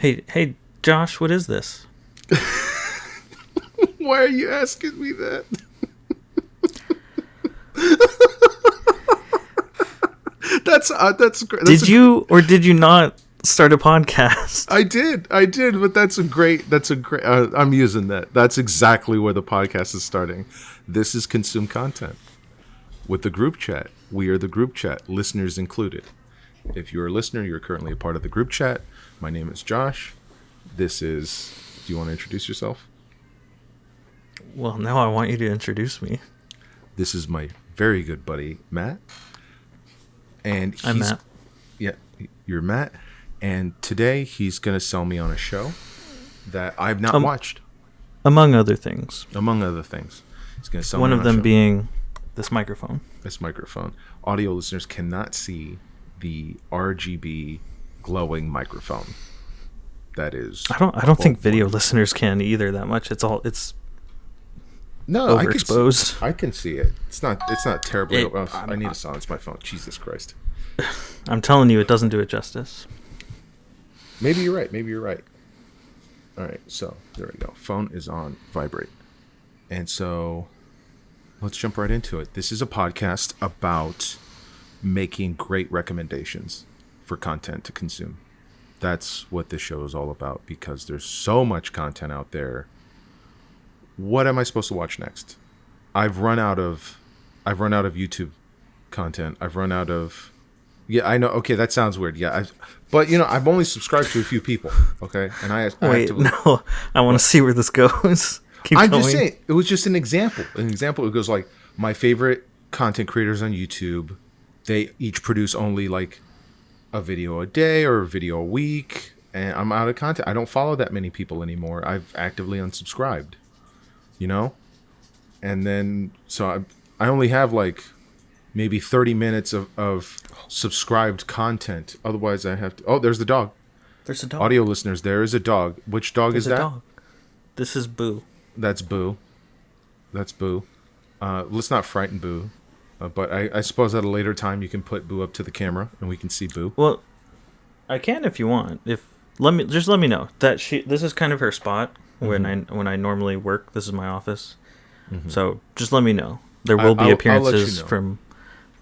Hey, Josh, what is this? Why are you asking me that? That's great. Did you or did you not start a podcast? I did, but that's a great. I'm using that. That's exactly where the podcast is starting. This is consume content with the group chat. We are the group chat, listeners included. If you're a listener, you're currently a part of the group chat. My name is Josh. This is. Do you want to introduce yourself? Well, now I want you to introduce me. This is my very good buddy, Matt. And I'm Matt. Yeah, you're Matt. And today he's going to sell me on a show that I've not watched. Among other things. He's going to sell One me of on a them show. being this microphone. Audio listeners cannot see the RGB glowing microphone. That is. I don't think video listeners can either that much. It's no, overexposed. I can see it. It's not terribly. I need to silence my phone. Jesus Christ. I'm telling you, it doesn't do it justice. Maybe you're right. All right, so there we go. Phone is on vibrate. And so let's jump right into it. This is a podcast about making great recommendations for content to consume. That's what this show is all about, because there's so much content out there. What am I supposed to watch next? I've run out of YouTube content. I've run out of. Yeah, I know. Okay, that sounds weird. Yeah, but I've only subscribed to a few people. Okay, and I want to see where this goes. I'm just saying, it was just an example. It goes like, my favorite content creators on YouTube, they each produce only like a video a day or a video a week, and I'm out of content. I don't follow that many people anymore. I've actively unsubscribed. And then so I only have like maybe 30 minutes of subscribed content. Otherwise I have to. Oh, there's the dog. There's a dog. Audio listeners, there is a dog. Which dog is that? Dog. This is Boo. That's Boo. Let's not frighten Boo. But I suppose at a later time you can put Boo up to the camera and we can see Boo. Well, I can if you want. Let me know that this is kind of her spot when I normally work. This is my office. Mm-hmm. So just let me know. There will be appearances from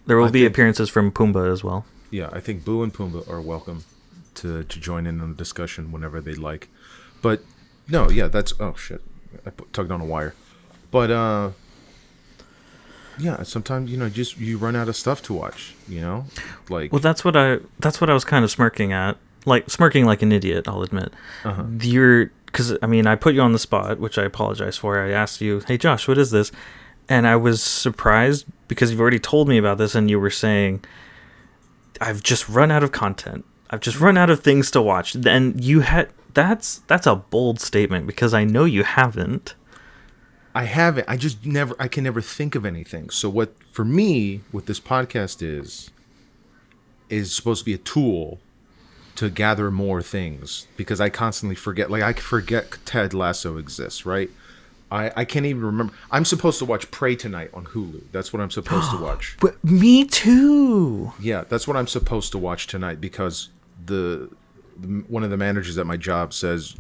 Pumbaa as well. Yeah, I think Boo and Pumbaa are welcome to join in on the discussion whenever they'd like. But no, yeah, that's shit. I tugged on a wire. But yeah, sometimes you run out of stuff to watch. Like. Well, that's what I was kind of smirking at, like smirking like an idiot. I'll admit. Because I put you on the spot, which I apologize for. I asked you, "Hey, Josh, what is this?" And I was surprised because you've already told me about this, and you were saying, "I've just run out of content. I've just run out of things to watch." And you had that's a bold statement, because I know you haven't. I haven't. I can never think of anything. So what for me, what this podcast is supposed to be a tool to gather more things, because I constantly forget. Like, I forget Ted Lasso exists, right? I can't even remember. I'm supposed to watch Prey tonight on Hulu. That's what I'm supposed to watch. But me too. Yeah, that's what I'm supposed to watch tonight, because one of the managers at my job says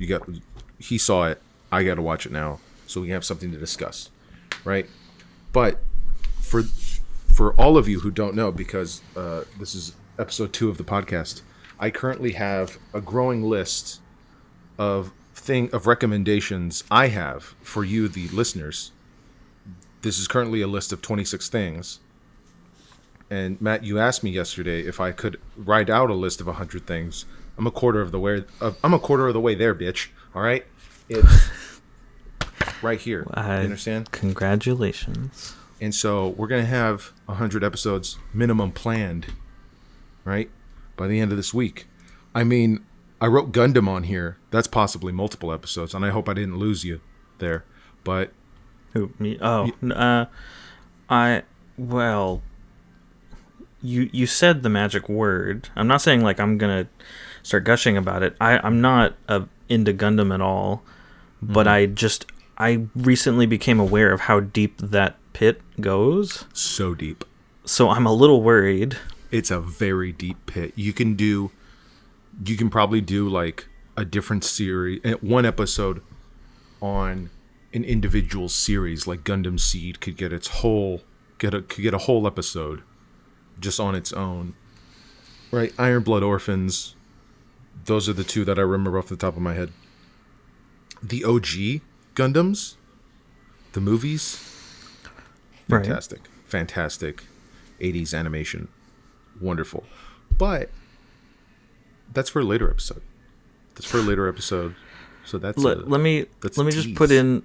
he saw it. I got to watch it now, so we have something to discuss, right? But for all of you who don't know, because this is episode 2 of the podcast, I currently have a growing list of recommendations I have for you, the listeners. This is currently a list of 26 things. And Matt, you asked me yesterday if I could write out a list of 100 things. I'm a quarter of the way there, bitch. All right, it's right here. You understand? Congratulations. And so we're gonna have 100 episodes minimum planned, right, by the end of this week. I wrote Gundam on here. That's possibly multiple episodes, and I hope I didn't lose you there. But who, me? Oh, you said the magic word. I'm not saying like I'm gonna start gushing about it. I'm not into Gundam at all, but I recently became aware of how deep that pit goes. So deep. So I'm a little worried. It's a very deep pit. You can probably do like a different series, one episode on an individual series, like Gundam Seed could get a whole episode just on its own, right? Iron Blood Orphans, those are the two that I remember off the top of my head. The OG Gundams, the movies, fantastic, fantastic, 80s animation, wonderful. But that's for a later episode. So that's let me just put in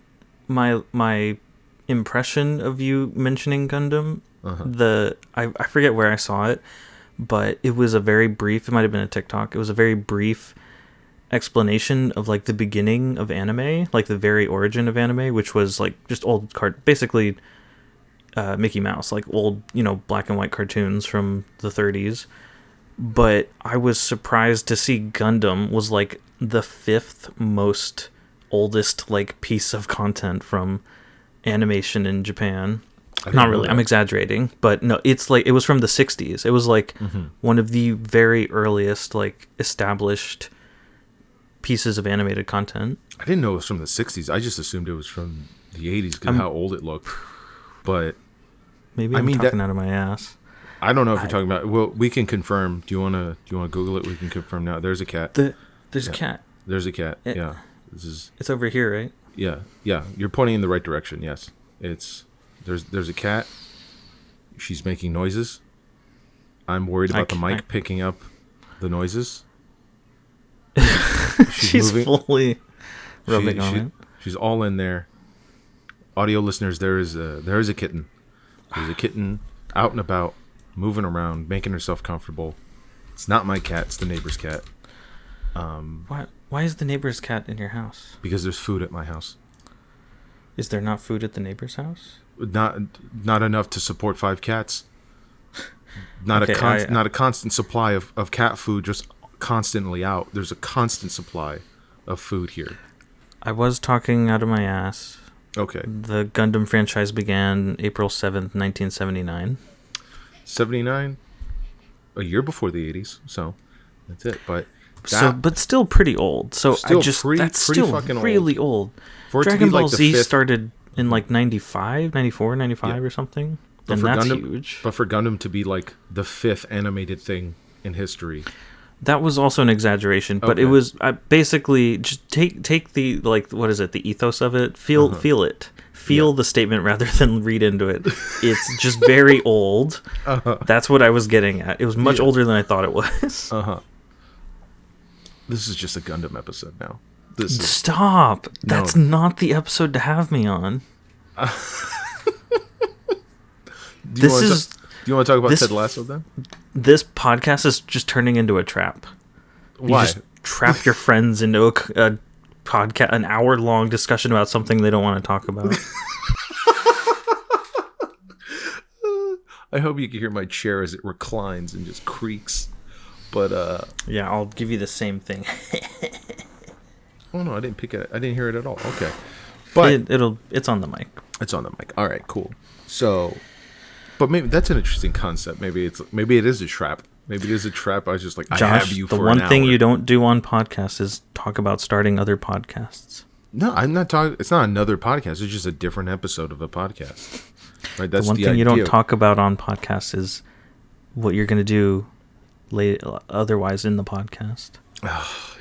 my impression of you mentioning Gundam. I forget where I saw it, but it was a very brief. It might have been a TikTok. It was a very brief explanation of like the beginning of anime, like the very origin of anime, which was like just old basically Mickey Mouse, like old, black and white cartoons from the 30s. But I was surprised to see Gundam was like the 5th most oldest like piece of content from animation in Japan. Not really, I'm exaggerating, but no, it's like it was from the 60s. It was like one of the very earliest like established pieces of animated content. I didn't know it was from the 60s. I just assumed it was from the 80s because of how old it looked. But maybe I'm talking out of my ass. I don't know if you're talking about. Well, we can confirm. Do you wanna Google it? We can confirm now. There's a cat. There's a cat. There's a cat. Yeah. It's over here, right? Yeah. Yeah. You're pointing in the right direction. Yes. There's a cat. She's making noises. I'm worried about the mic picking up the noises. She's fully rubbing on it. She's all in there. Audio listeners, there is a kitten. There's a kitten out and about, moving around, making herself comfortable. It's not my cat. It's the neighbor's cat. Why is the neighbor's cat in your house? Because there's food at my house. Is there not food at the neighbor's house? Not enough to support 5 cats. Not a constant supply of cat food, just constantly out. There's a constant supply of food here. I was talking out of my ass. Okay. The Gundam franchise began April 7th, 1979. 79? A year before the 80s, so that's it. But still pretty old. So that's still fucking really old. Dragon Ball Z started in like 95, 94, 95 or something. And that's huge. But for Gundam to be like the 5th animated thing in history. That was also an exaggeration, but it was basically just take the like what is it, the ethos of it, feel it, the statement rather than read into it. It's just very old. That's what I was getting at. It was much older than I thought it was. This is just a Gundam episode now. Stop! That's not the episode to have me on. Do you want to talk about Ted Lasso then? This podcast is just turning into a trap. Why? You just trap your friends into a podcast, an hour-long discussion about something they don't want to talk about. I hope you can hear my chair as it reclines and just creaks. But yeah, I'll give you the same thing. Oh no, I didn't pick it. I didn't hear it at all. Okay, but it's on the mic. It's on the mic. All right, cool. So, but maybe that's an interesting concept. Maybe it is a trap. Maybe it is a trap. I was just like, Josh, I have you for an hour. The one thing you don't do on podcasts is talk about starting other podcasts. No, I'm not talking. It's not another podcast. It's just a different episode of a podcast. Right. That's the one thing you don't talk about on podcasts is what you're going to do otherwise in the podcast.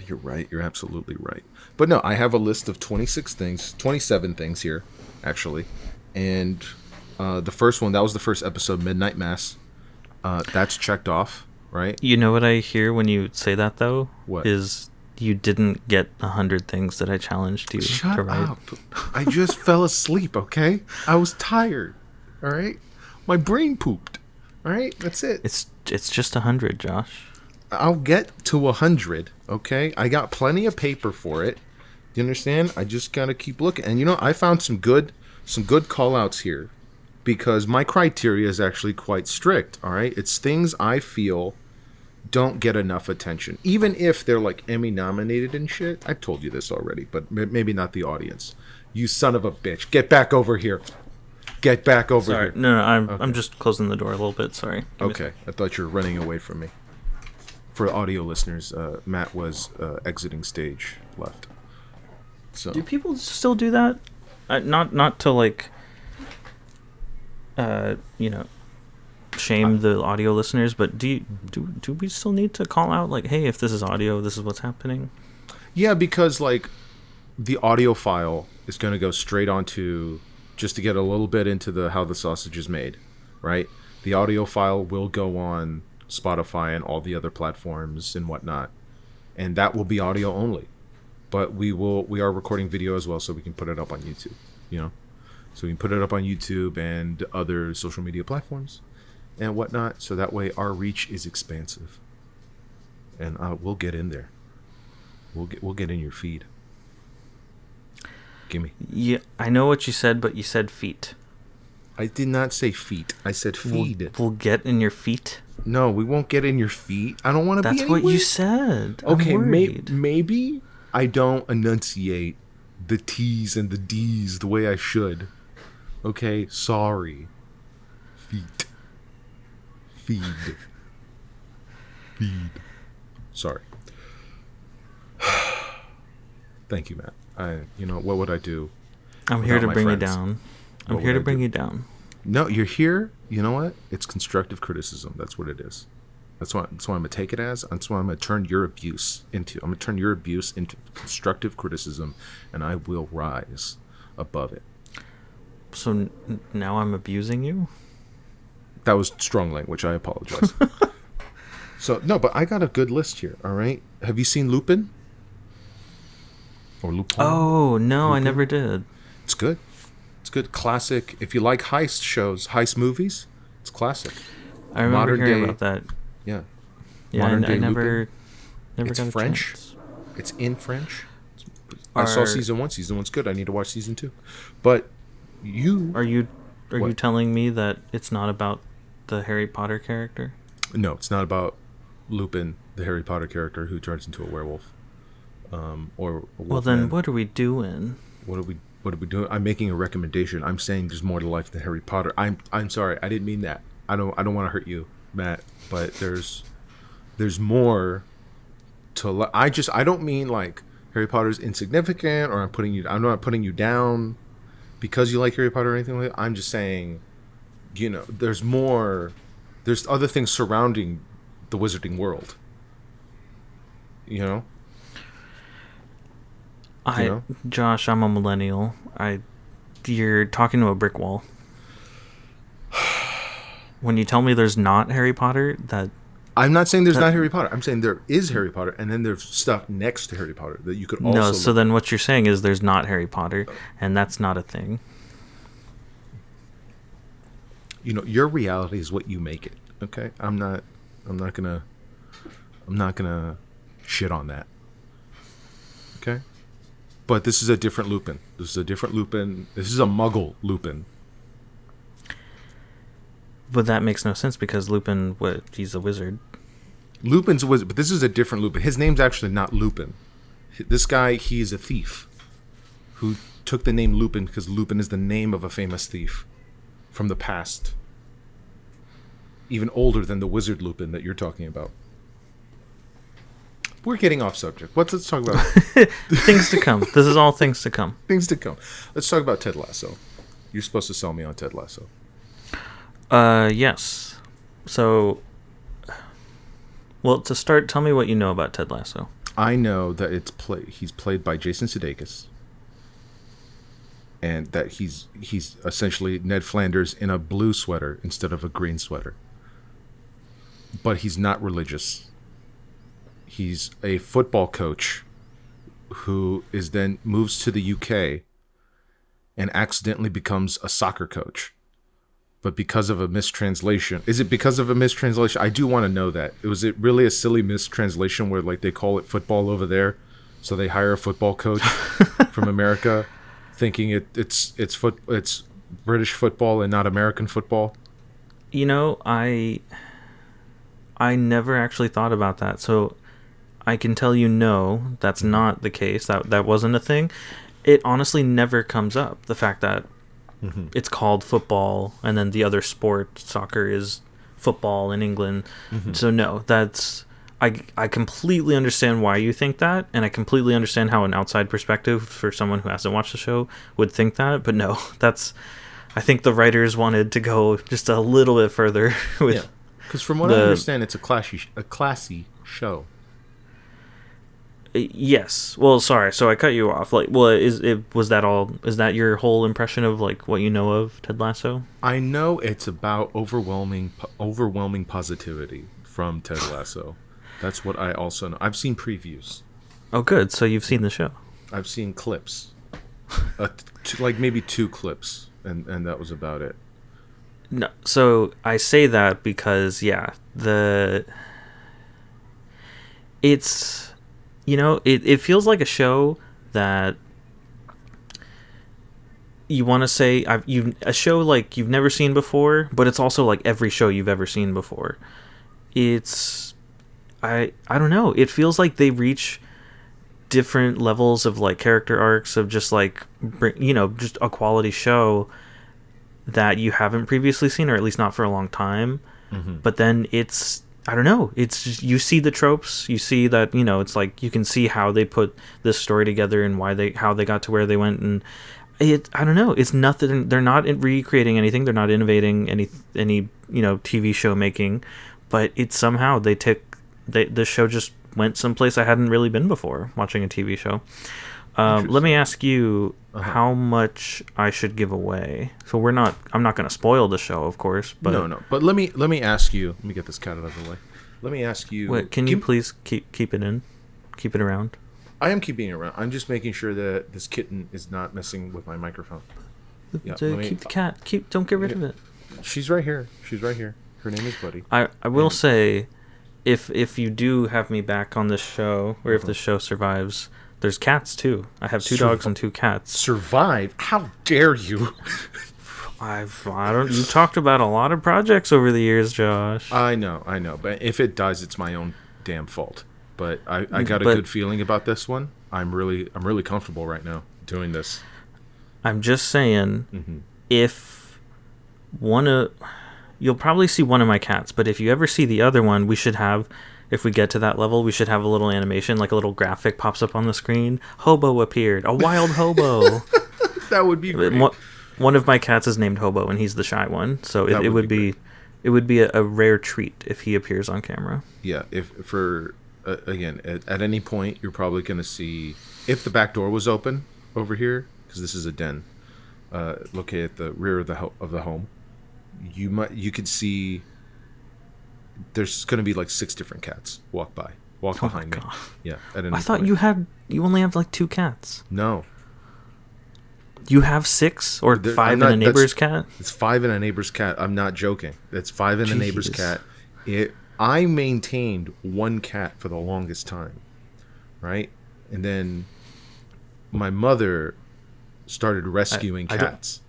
You're right. You're absolutely right. But no, I have a list of 27 things here, actually. And the first one, that was the first episode, Midnight Mass. That's checked off, right? You know what I hear when you say that, though? What? Is you didn't get 100 things that I challenged you to write. Shut up. I just fell asleep, okay? I was tired, all right? My brain pooped, all right? That's it. It's just 100, Josh. I'll get to 100, okay? I got plenty of paper for it. You understand? I just gotta keep looking. And I found some good call-outs here because my criteria is actually quite strict, all right? It's things I feel don't get enough attention. Even if they're like Emmy nominated and shit. I've told you this already, but maybe not the audience. You son of a bitch. Get back over here. Get back over here. No, I'm just closing the door a little bit. Sorry. Okay. I thought you were running away from me. For audio listeners, Matt was exiting stage left. So Do people still do that? Not to like, you know, shame the audio listeners, but do we still need to call out like, hey, if this is audio, this is what's happening? Yeah, because like the audio file is going to go straight onto, just to get a little bit into the how the sausage is made, right? The audio file will go on Spotify and all the other platforms and whatnot, and that will be audio only. But we are recording video as well, so we can put it up on YouTube. You know, so we can put it up on YouTube and other social media platforms and whatnot. So that way our reach is expansive, and we'll get in there. We'll get in your feed. Gimme. Yeah, I know what you said, but you said feet. I did not say feet. I said feed. We'll get in your feet. No, we won't get in your feet. I don't want to be. That's what you said. Okay, maybe I don't enunciate the T's and the D's the way I should. Okay, sorry. Feet. Feed. Sorry. Thank you, Matt. What would I do? I'm here to bring you down. I'm here to bring you down. No, you're here. You know what? It's constructive criticism. That's what it is. That's what I'm gonna take it as. That's what I'm gonna turn your abuse into. I'm gonna turn your abuse into constructive criticism, and I will rise above it. So now I'm abusing you? That was strong language. I apologize. So no, but I got a good list here. All right. Have you seen Lupin? Or Lupin? Oh no, Lupin? I never did. It's good. It's good. Classic. If you like heist shows, heist movies, it's classic. I remember hearing about that. Yeah. Yeah, I never it's got a French. chance. It's in French. I saw season 1. Season 1's good. I need to watch season 2. But Are you telling me that it's not about the Harry Potter character? No, it's not about Lupin, the Harry Potter character who turns into a werewolf. Or a well, then what are we doing? What are we doing? I'm making a recommendation. I'm saying there's more to life than Harry Potter. I'm sorry. I didn't mean that. I don't want to hurt you, Matt, but there's more to I don't mean like Harry Potter's insignificant, or I'm not putting you down because you like Harry Potter or anything like that. I'm just saying, there's more. There's other things surrounding the wizarding world. Josh, I'm a millennial. You're talking to a brick wall. When you tell me there's not Harry Potter, I'm not saying there's not Harry Potter. I'm saying there is Harry Potter, and then there's stuff next to Harry Potter that you could also. No, so then what you're saying is there's not Harry Potter, and that's not a thing. Your reality is what you make it. Okay, I'm not gonna shit on that. Okay, but this is a different Lupin. This is a Muggle Lupin. But that makes no sense because Lupin, he's a wizard. Lupin's a wizard, but this is a different Lupin. His name's actually not Lupin. This guy, he's a thief who took the name Lupin because Lupin is the name of a famous thief from the past. Even older than the wizard Lupin that you're talking about. We're getting off subject. Let's talk about things to come. This is all things to come. Things to come. Let's talk about Ted Lasso. You're supposed to sell me on Ted Lasso. Yes. So, well, to start, tell me what you know about Ted Lasso. I know that he's played by Jason Sudeikis, and that he's essentially Ned Flanders in a blue sweater instead of a green sweater. But he's not religious. He's a football coach who then moves to the UK and accidentally becomes a soccer coach. But because of a mistranslation, is it because of a mistranslation? I do want to know that. Was it really a silly mistranslation where like they call it football over there, so they hire a football coach from America, thinking it's British football and not American football? I never actually thought about that, so I can tell you no, that's not the case. That wasn't a thing. It honestly never comes up. The fact that it's called football, and then the other sport, soccer, is football in England. So no, I completely understand why you think that, and I completely understand how an outside perspective for someone who hasn't watched the show would think that. But no, I think the writers wanted to go just a little bit further with. Yeah, because from what I understand, it's a classy show. Yes. Well, sorry. So I cut you off. Like, well, was that all? Is that your whole impression of like what you know of Ted Lasso? I know it's about overwhelming positivity from Ted Lasso. That's what I also know. I've seen previews. Oh, good. So you've seen the show. I've seen clips, like maybe 2 clips, and that was about it. No. So I say that because it's it feels like a show that you want to say a show like you've never seen before, but it's also like every show you've ever seen before. It's I don't know. It feels like they reach different levels of like character arcs of just like just a quality show that you haven't previously seen, or at least not for a long time. Mm-hmm. But then it's I don't know. It's just, you see the tropes. You see that it's like you can see how they put this story together and how they got to where they went, and I don't know. It's nothing. They're not recreating anything. They're not innovating any TV show making, but it's somehow the show just went someplace I hadn't really been before watching a TV show. Let me ask you how much I should give away. So I'm not going to spoil the show, of course. But no. But let me ask you. Let me get this cat out of the way. Let me ask you. Wait, can you please keep it in? Keep it around. I am keeping it around. I'm just making sure that this kitten is not messing with my microphone. Yeah, keep the cat. Don't get rid of it. She's right here. Her name is Buddy. I will say, if you do have me back on this show, or if the show survives, there's cats too. I have 2 dogs and 2 cats. Survive? How dare you? I don't. You talked about a lot of projects over the years, Josh. I know. But if it does, it's my own damn fault. But I got a good feeling about this one. I'm really comfortable right now doing this. I'm just saying, if you'll probably see one of my cats, but if you ever see the other one, we should have. If we get to that level, we should have a little animation, like a little graphic pops up on the screen. Hobo appeared. A wild hobo. That would be great. One of my cats is named Hobo, and he's the shy one. So it would be a rare treat if he appears on camera. Yeah. Again, at any point, you're probably going to see, if the back door was open over here, because this is a den located at the rear of the home, you could see. There's going to be like 6 different cats walk behind me. Yeah. I thought you only have like 2 cats. No. You have 6 or 5 in a neighbor's cat? It's 5 in a neighbor's cat. I'm not joking. It's 5 in a neighbor's cat. I maintained 1 cat for the longest time, right? And then my mother started rescuing cats.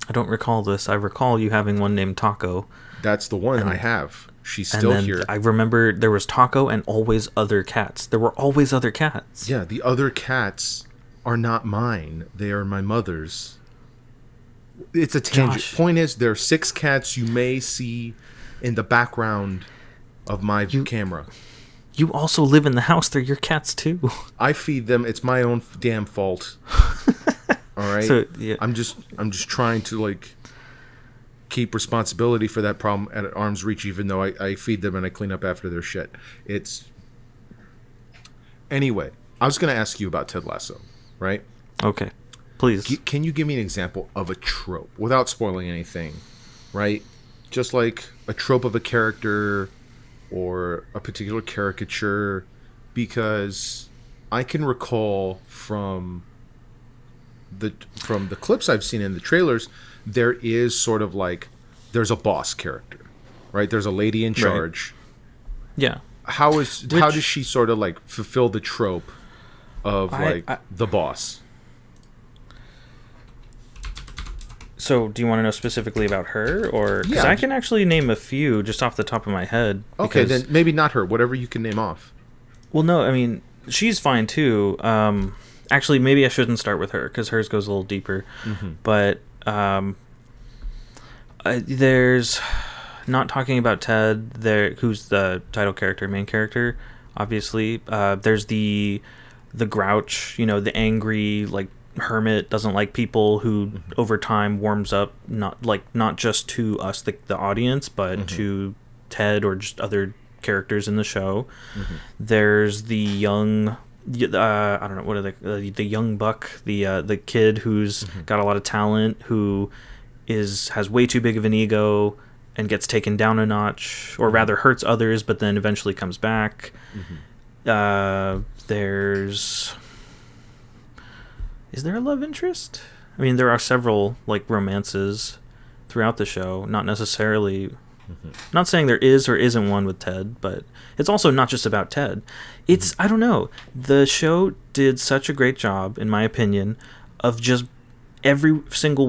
I don't recall this. I recall you having one named Taco. That's the one I have. She's still here. I remember there was Taco and always other cats. There were always other cats. Yeah, the other cats are not mine. They are my mother's. It's a tangent. Josh. Point is, there are 6 cats you may see in the background of my camera. You also live in the house. They're your cats too. I feed them. It's my own damn fault. All right. So, yeah. I'm just trying to like keep responsibility for that problem at arm's reach, even though I feed them and I clean up after their shit. Anyway, I was going to ask you about Ted Lasso, right? Okay, please. Can you give me an example of a trope without spoiling anything, right? Just like a trope of a character or a particular caricature, because I can recall from the clips I've seen in the trailers, there is sort of like there's a boss character, right? There's a lady in charge. Right. Yeah. How does she sort of like fulfill the trope of the boss? So, do you want to know specifically about her, or because I can actually name a few just off the top of my head? Okay, then maybe not her. Whatever you can name off. Well, no, I mean she's fine too. Actually, maybe I shouldn't start with her because hers goes a little deeper. Mm-hmm. But there's not talking about Ted, there, who's the title character, main character, obviously. There's the grouch, the angry, like, hermit, doesn't like people, who over time warms up, not just to us, the audience, but to Ted or just other characters in the show. There's the young, I don't know, what are the young buck, the kid who's got a lot of talent, who has way too big of an ego and gets taken down a notch, or rather hurts others, but then eventually comes back. Is there a love interest? I mean, there are several, like, romances throughout the show. Not necessarily... Not saying there is or isn't one with Ted, but it's also not just about Ted. It's... I don't know. The show did such a great job, in my opinion, of just every single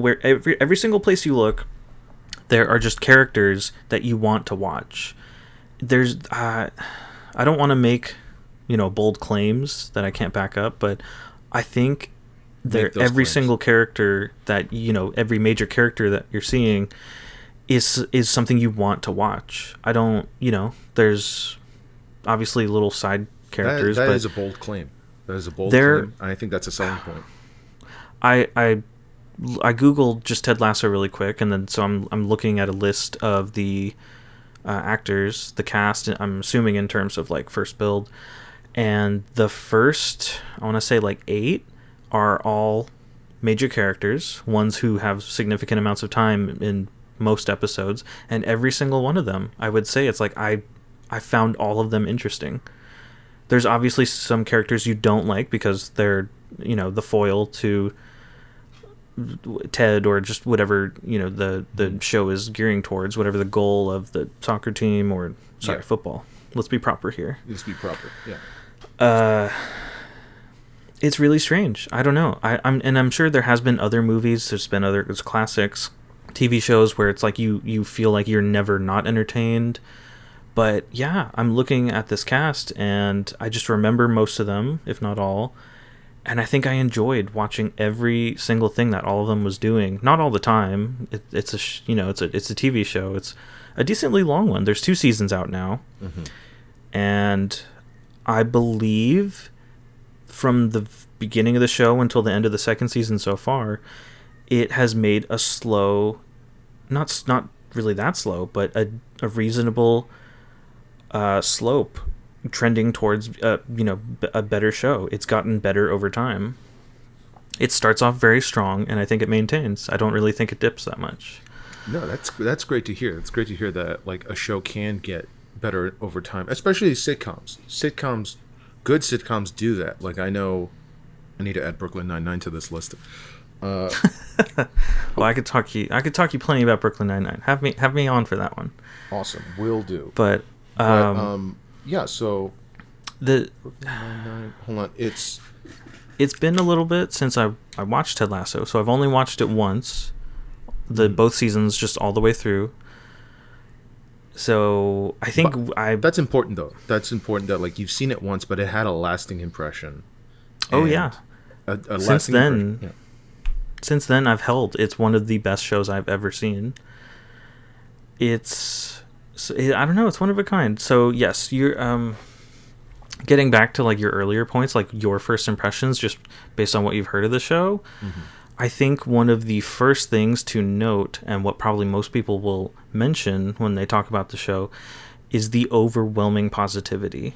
place you look, there are just characters that you want to watch. There's... I don't want to make, bold claims that I can't back up, but I think... every single character that every major character that you're seeing is something you want to watch. I don't, there's obviously little side characters, that but is a bold claim. That is a bold claim. I think that's a selling point. I googled just Ted Lasso really quick, and then so I'm looking at a list of the actors, the cast. I'm assuming in terms of like first build, and the first, I want to say like 8 are all major characters, ones who have significant amounts of time in most episodes, and every single one of them, I would say it's like I found all of them interesting. There's obviously some characters you don't like because they're, the foil to Ted or just whatever, the show is gearing towards, whatever the goal of the soccer team or, football. Let's be proper here. Let's be proper, yeah. It's really strange. I don't know. I'm sure there has been other movies. There's classics, TV shows where it's like you feel like you're never not entertained. But yeah, I'm looking at this cast and I just remember most of them, if not all. And I think I enjoyed watching every single thing that all of them was doing. Not all the time. It's a TV show. It's a decently long one. There's 2 seasons out now, and I believe, from the beginning of the show until the end of the 2nd season so far, it has made a slow, not really that slow, but a reasonable slope trending towards a better show. It's gotten better over time. It starts off very strong, and I think it maintains. I don't really think it dips that much. No, that's great to hear. It's great to hear that like a show can get better over time, especially sitcoms. Good sitcoms do that. Like I know I need to add Brooklyn Nine-Nine to this list. Well, I could talk you plenty about Brooklyn Nine-Nine. Have me on for that one. Awesome, will do. But yeah. So the Brooklyn Nine-Nine. Hold on, it's been a little bit since I watched Ted Lasso, so I've only watched it once. Both seasons, just all the way through. So I think that's important though. That's important that like you've seen it once, but it had a lasting impression. Oh yeah. Since then, I've held it's one of the best shows I've ever seen. I don't know. It's one of a kind. So yes, you're getting back to like your earlier points, like your first impressions, just based on what you've heard of the show. I think one of the first things to note, and what probably most people will mention when they talk about the show, is the overwhelming positivity.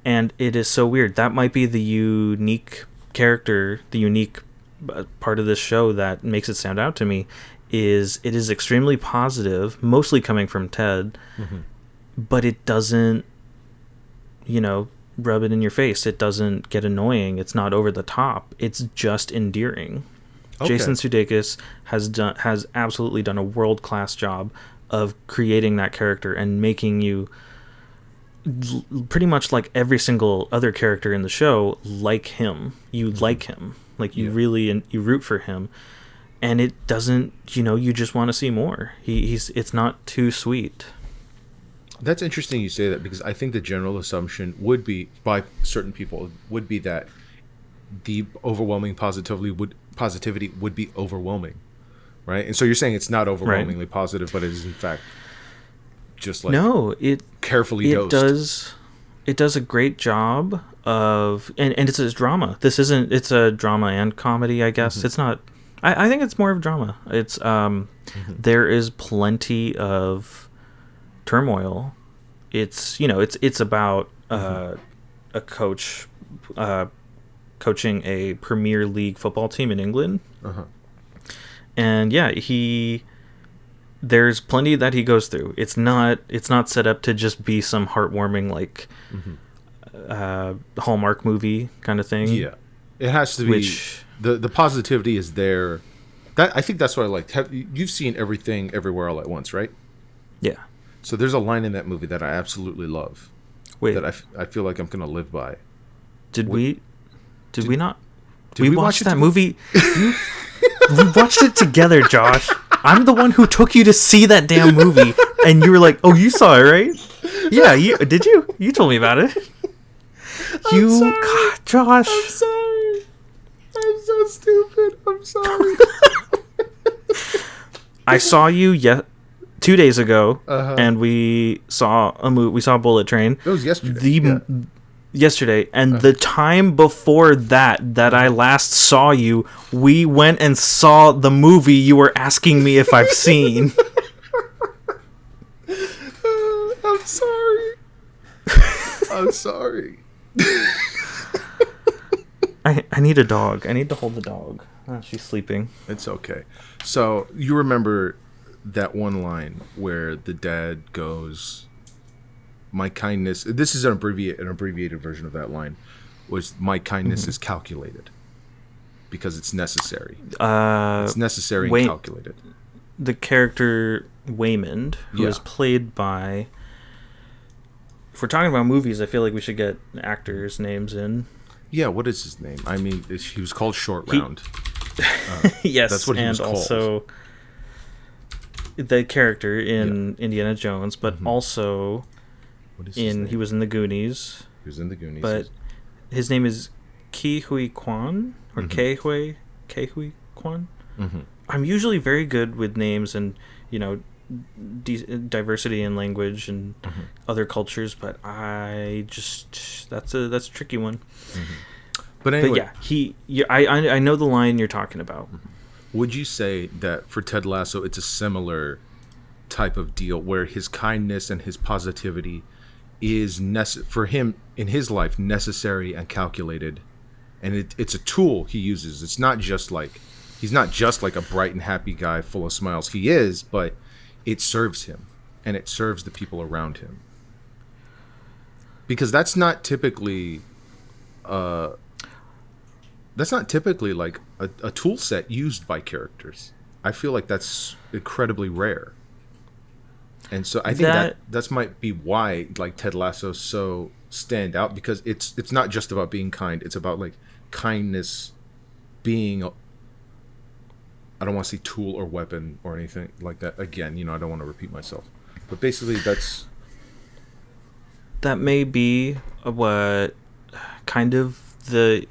And it is so weird. That might be the unique character, the unique part of this show that makes it stand out to me, is it is extremely positive, mostly coming from Ted, but it doesn't, rub it in your face. It doesn't get annoying. It's not over the top. It's just endearing. Okay. Jason Sudeikis has absolutely done a world-class job of creating that character and making you pretty much like every single other character in the show like him. You like him. Like you really you root for him. And it doesn't, you just want to see more. It's not too sweet. That's interesting you say that, because I think the general assumption would be, by certain people, would be that the overwhelming positivity would be overwhelming, right? And so you're saying it's not overwhelmingly positive, but it is in fact just like no, carefully it dosed. does a great job of, and it's a drama. This isn't, it's a drama and comedy, I guess. It's not, I think it's more of drama. It's there is plenty of turmoil. It's, it's about a coach coaching a Premier League football team in England. And yeah, there's plenty that he goes through. It's not set up to just be some heartwarming, like, Hallmark movie kind of thing. Yeah, it has to be. The positivity is there. I think that's what I liked. You've seen Everything Everywhere All at Once, right? Yeah. So there's a line in that movie that I absolutely love. Wait. That I feel like I'm gonna live by. Did we not? Did we watched watch that movie. We watched it together, Josh. I'm the one who took you to see that damn movie, and you were like, "Oh, you saw it, right?" Yeah, did you? You told me about it. God, Josh. I'm sorry. I'm so stupid. I'm sorry. I saw you 2 days ago, and we saw a movie. We saw Bullet Train. It was yesterday. Yesterday, and the time before that I last saw you, we went and saw the movie you were asking me if I've seen. I'm sorry. I'm sorry. I need a dog. I need to hold the dog. She's sleeping. It's okay. So you remember that one line where the dad goes, "My kindness." This is an abbreviated version of that line. Was "My kindness is calculated because it's necessary." It's necessary and calculated. The character Waymond, who is played by. If we're talking about movies, I feel like we should get actors' names in. Yeah, what is his name? I mean, he was called Short Round. Yes, that's what he was called. Also the character in Indiana Jones, but also he was in the Goonies. He was in the Goonies. But his name is Ke Huy Quan or Ke Huy Quan. I'm usually very good with names and diversity in language and other cultures, but that's a tricky one. But anyway, I know the line you're talking about. Would you say that for Ted Lasso, it's a similar type of deal where his kindness and his positivity is for him in his life necessary and calculated, and it's a tool he uses? It's not just like he's not just like a bright and happy guy full of smiles. He is, but it serves him and it serves the people around him, because that's not typically like a tool set used by characters. I feel like that's incredibly rare. And so I think that might be why like Ted Lasso so stand out, because it's not just about being kind. It's about like kindness being I don't want to say tool or weapon or anything like that. Again, I don't want to repeat myself. But basically that may be what kind of the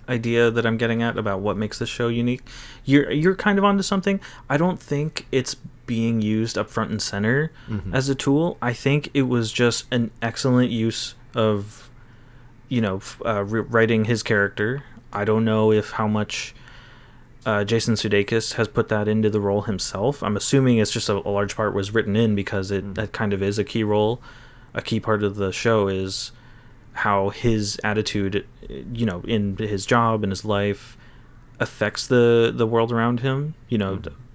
idea that I'm getting at about what makes this show unique. You're kind of onto something. I don't think it's being used up front and center as a tool. I think it was just an excellent use of writing his character. I don't know if how much Jason Sudeikis has put that into the role himself. I'm assuming it's just a large part was written in because that kind of is a key role. A key part of the show is how his attitude, in his job and his life affects the world around him,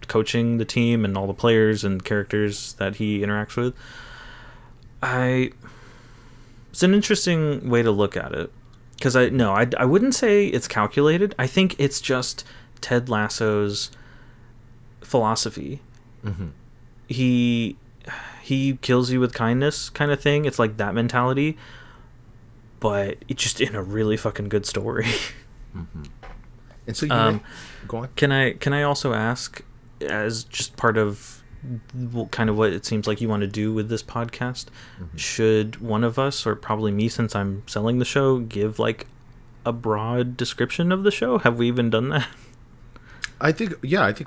coaching the team and all the players and characters that he interacts with. It's an interesting way to look at it, because I wouldn't say it's calculated. I think it's just Ted Lasso's philosophy. He kills you with kindness kind of thing. It's like that mentality, but it's just in a really fucking good story. And so go on. Can I also ask, as just part of kind of what it seems like you want to do with this podcast, should one of us, or probably me since I'm selling the show, give like a broad description of the show? Have we even done that? I think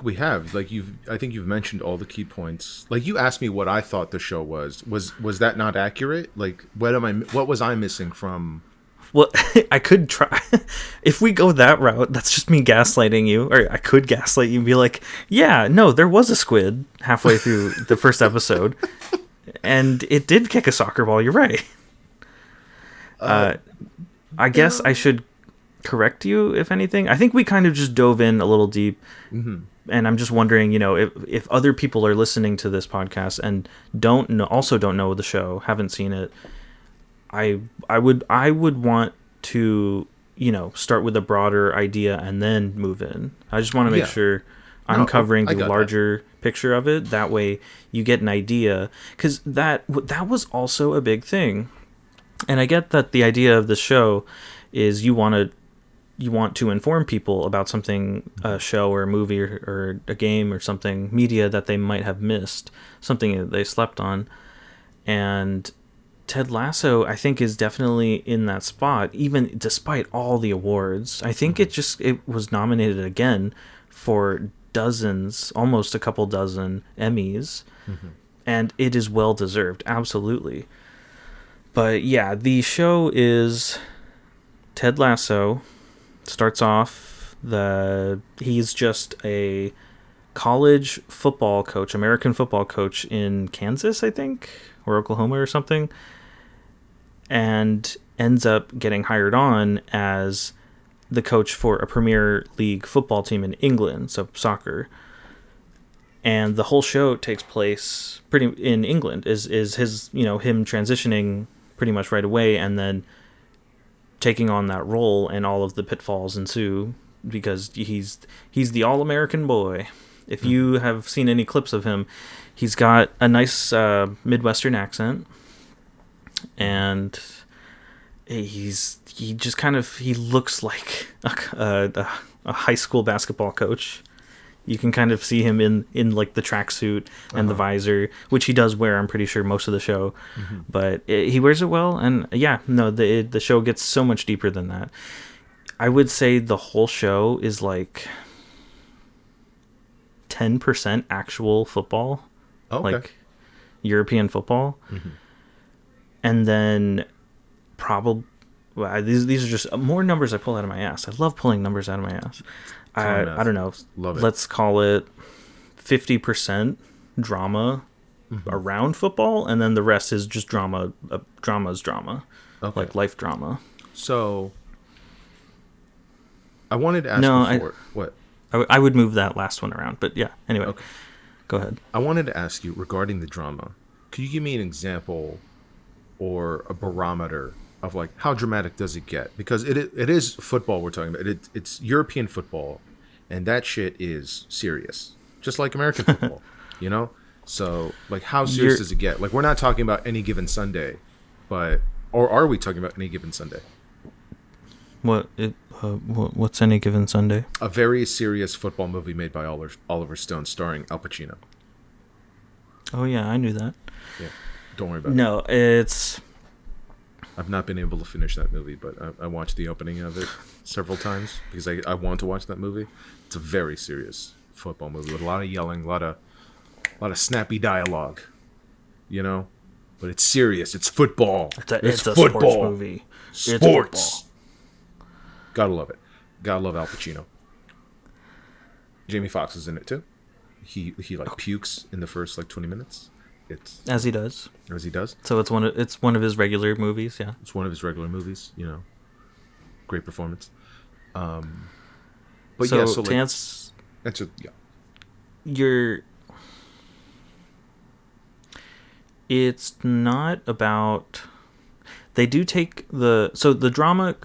we have. Like I think you've mentioned all the key points. Like you asked me what I thought the show was. Was that not accurate? Like what was I missing from? Well, I could try. If we go that route, that's just me gaslighting you. Or I could gaslight you and be like, yeah, no, there was a squid halfway through the first episode. And it did kick a soccer ball. You're right. I guess I should correct you, if anything. I think we kind of just dove in a little deep. Mm-hmm. And I'm just wondering, if other people are listening to this podcast and don't know the show, haven't seen it, I would want to, start with a broader idea and then move in. I just want to make sure I'm covering the larger picture of it. That way you get an idea, because that was also a big thing. And I get that the idea of the show is you want to inform people about something, a show or a movie or a game or something, media that they might have missed, something that they slept on. And Ted Lasso, I think, is definitely in that spot, even despite all the awards. I think it was nominated again for dozens, almost a couple dozen Emmys, and it is well deserved, absolutely. But yeah, the show is Ted Lasso. Starts off, he's just a college football coach, American football coach in Kansas, I think, or Oklahoma or something, and ends up getting hired on as the coach for a Premier League football team in England, so soccer. And the whole show takes place in England, is his, him transitioning pretty much right away, and then taking on that role, and all of the pitfalls ensue because he's the all-American boy. If you have seen any clips of him, he's got a nice Midwestern accent, and he looks like a high school basketball coach. You can kind of see him in like the tracksuit and the visor, which he does wear, I'm pretty sure, most of the show. But he wears it well, and the show gets so much deeper than that. I would say the whole show is like 10% actual football, like European football, and then probably these are just more numbers I pull out of my ass. I love pulling numbers out of my ass. I don't know. Love it. Let's call it 50% drama around football, and then the rest is just drama. Drama's drama, like life drama. So, I wanted to ask before. What? I would move that last one around, but yeah. Anyway, go ahead. I wanted to ask you regarding the drama. Could you give me an example or a barometer of like how dramatic does it get? Because it is football we're talking about. It's European football, and that shit is serious, just like American football, So like, how serious does it get? Like, we're not talking about Any Given Sunday, or are we talking about Any Given Sunday? What's Any Given Sunday? A very serious football movie made by Oliver Stone, starring Al Pacino. Oh yeah, I knew that. Yeah, don't worry about it. No, it's. I've not been able to finish that movie, but I watched the opening of it several times because I want to watch that movie. It's a very serious football movie with a lot of yelling, a lot of snappy dialogue, But it's serious. It's football. It's a football. Sports movie. Sports. Gotta love it. Gotta love Al Pacino. Jamie Foxx is in it too. He pukes in the first 20 minutes. As he does. So it's one of his regular movies, yeah. It's one of his regular movies, Great performance. But so yeah, so to answer, yeah. It's not about. They do take the drama.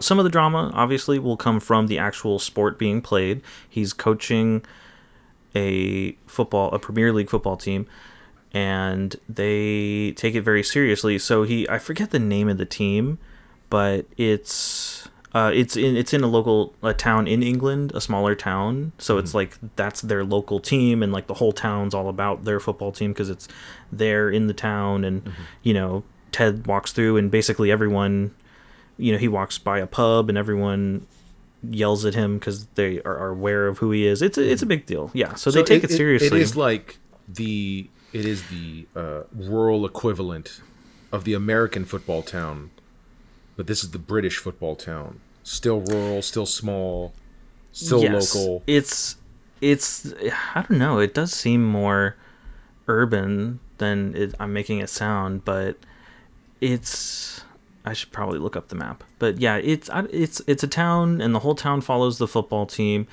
Some of the drama obviously will come from the actual sport being played. He's coaching a Premier League football team, and they take it very seriously. So I forget the name of the team, but it's in a town in England, a smaller town. So it's like that's their local team, and like the whole town's all about their football team because it's there in the town. And Ted walks through, and basically everyone, he walks by a pub, and everyone, yells at him because they are aware of who he is. It's a big deal. Yeah, so they take it seriously. It is like the rural equivalent of the American football town, but this is the British football town. Still rural, still small, still local. It's I don't know. It does seem more urban than I'm making it sound, but it's. I should probably look up the map, but yeah, it's a town, and the whole town follows the football team,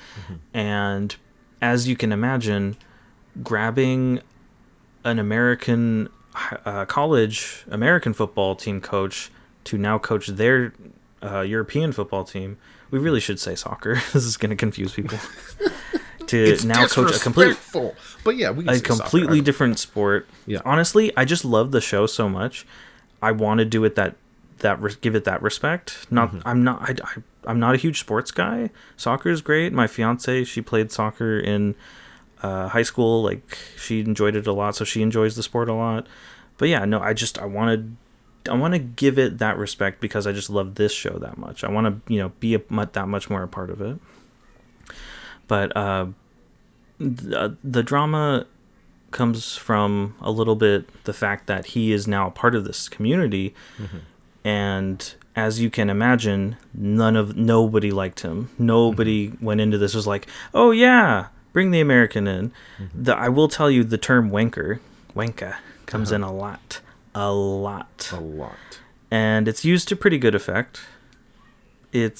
and as you can imagine, grabbing an American college American football team coach to now coach their European football team. We really should say soccer. This is going to confuse people. It's now coach a completely different sport. Yeah. Honestly, I just love the show so much. I want to do it give it that respect. I'm not a huge sports guy. Soccer is great. My fiance, she played soccer in high school. Like, she enjoyed it a lot, so she enjoys the sport a lot. But yeah, no, I want to give it that respect because I just love this show that much. I want to be that much more a part of it. But the drama comes from a little bit the fact that he is now a part of this community, and as you can imagine, nobody liked him. Nobody went into this was like, oh yeah, bring the American in. I will tell you, the term wanka comes in a lot, and it's used to pretty good effect. I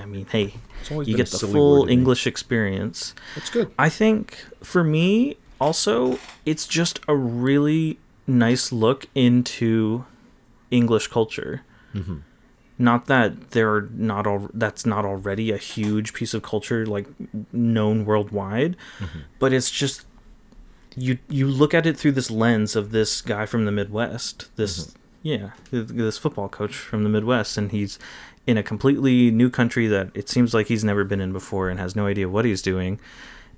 mean, hey, you get the full English experience. That's good. I think for me, also, it's just a really nice look into English culture. Not that that's not already a huge piece of culture like known worldwide, but it's just you look at it through this lens of this guy from the Midwest, this football coach from the Midwest, and he's in a completely new country that it seems like he's never been in before and has no idea what he's doing,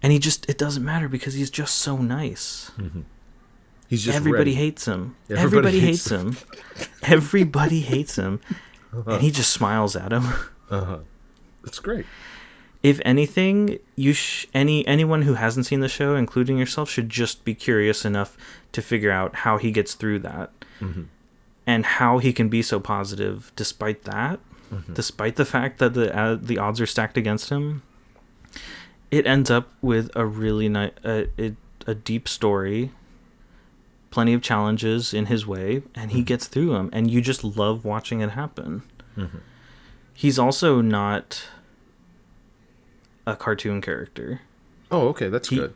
and it doesn't matter because he's just so nice. He's just everybody ready. Hates him. Everybody hates him. Everybody hates him, and he just smiles at him. That's great. If anything, anyone who hasn't seen the show, including yourself, should just be curious enough to figure out how he gets through that, and how he can be so positive despite that, despite the fact that the odds are stacked against him. It ends up with a really nice, a deep story. Plenty of challenges in his way, and he gets through them, and you just love watching it happen. He's also not a cartoon character. Oh, okay, that's good.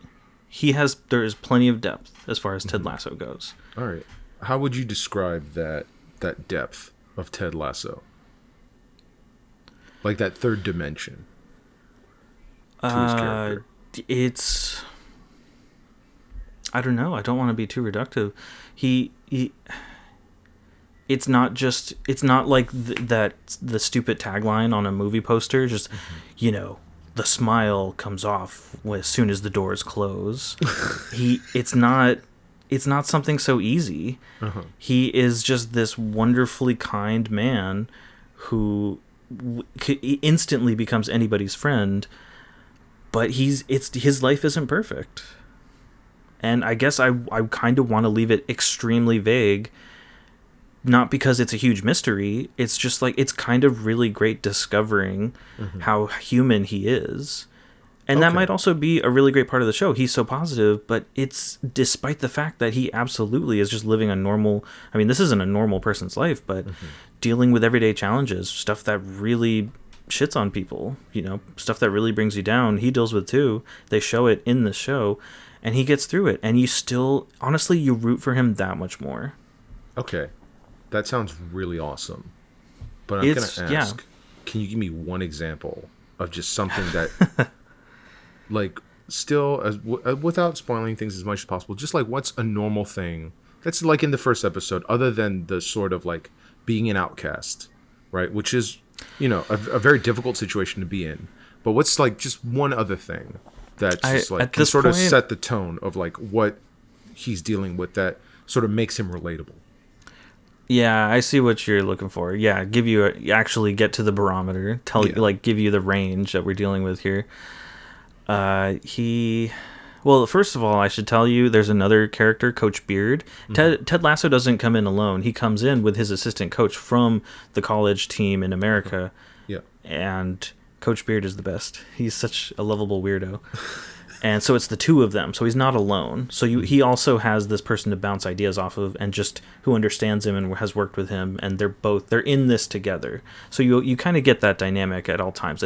There is plenty of depth as far as Ted Lasso goes. All right, how would you describe that depth of Ted Lasso? Like that third dimension to his character. It's. I don't know. I don't want to be too reductive. It's not like the stupid tagline on a movie poster. Just, the smile comes off as soon as the doors close. It's not something so easy. He is just this wonderfully kind man who instantly becomes anybody's friend. But his life isn't perfect. And I guess I kind of want to leave it extremely vague, not because it's a huge mystery. It's just like, it's kind of really great discovering how human he is. And that might also be a really great part of the show. He's so positive, but it's despite the fact that he absolutely is just living a normal, I mean, this isn't a normal person's life, but dealing with everyday challenges, stuff that really shits on people, stuff that really brings you down, he deals with too. They show it in the show. And he gets through it, and you still, honestly, you root for him that much more. Okay, that sounds really awesome. But I'm going to ask, can you give me one example of just something that, like, still, without spoiling things as much as possible, just like what's a normal thing that's like in the first episode, other than the sort of like being an outcast, right? Which is, a very difficult situation to be in. But what's like just one other thing that's just like can sort of set the tone of like what he's dealing with that sort of makes him relatable. Yeah, I see what you're looking for. Yeah, actually get to the barometer, give you the range that we're dealing with here. Well, first of all, I should tell you there's another character, Coach Beard. Ted Lasso doesn't come in alone. He comes in with his assistant coach from the college team in America. Yeah. And Coach Beard is the best. He's such a lovable weirdo. And so it's the two of them. So he's not alone. So he also has this person to bounce ideas off of, and just who understands him and has worked with him. And they're in this together. So you kind of get that dynamic at all times.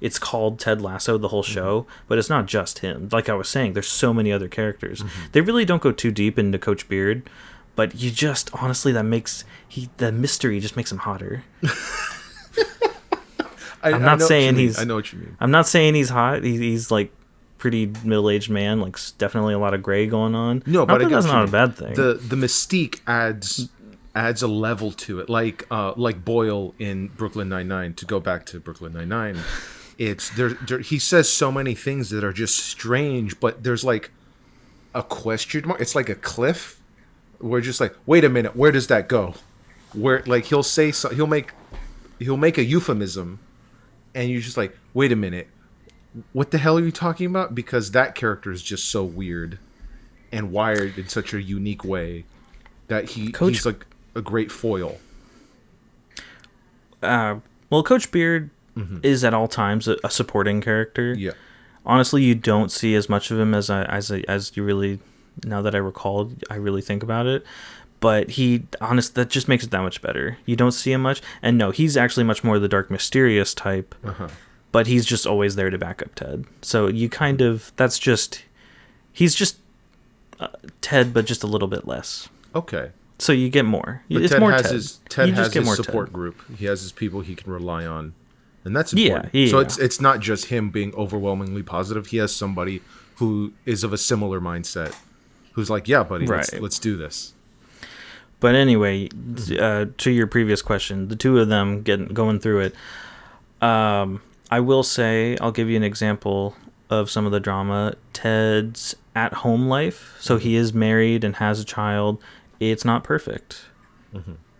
It's called Ted Lasso, the whole show, but it's not just him. Like I was saying, there's so many other characters. They really don't go too deep into Coach Beard, but you just honestly the mystery just makes him hotter. I know what you mean. I'm not saying he's hot. He's like pretty middle-aged man. Like definitely a lot of gray going on. No, but that's not a bad thing. The mystique adds a level to it. Like Boyle in Brooklyn Nine-Nine. To go back to Brooklyn Nine-Nine, it's there. He says so many things that are just strange, but there's like a question mark. It's like a cliff. We're just like, wait a minute, where does that go? Where like he'll say so, he'll make a euphemism. And you're just like, wait a minute, what the hell are you talking about? Because that character is just so weird and wired in such a unique way that he's like a great foil. Well, Coach Beard is at all times a supporting character. Yeah. Honestly, you don't see as much of him as you really, now that I really think about it. But that just makes it that much better. You don't see him much. And no, he's actually much more the dark, mysterious type. But he's just always there to back up Ted. So he's just Ted, but just a little bit less. Okay. So you get more. But it's Ted more has Ted. his support group. He has his people he can rely on. And that's important. So it's not just him being overwhelmingly positive. He has somebody who is of a similar mindset, who's like, yeah, buddy, let's do this. But anyway, to your previous question, the two of them going through it, I will say, I'll give you an example of some of the drama. Ted's at-home life, so he is married and has a child. It's not perfect.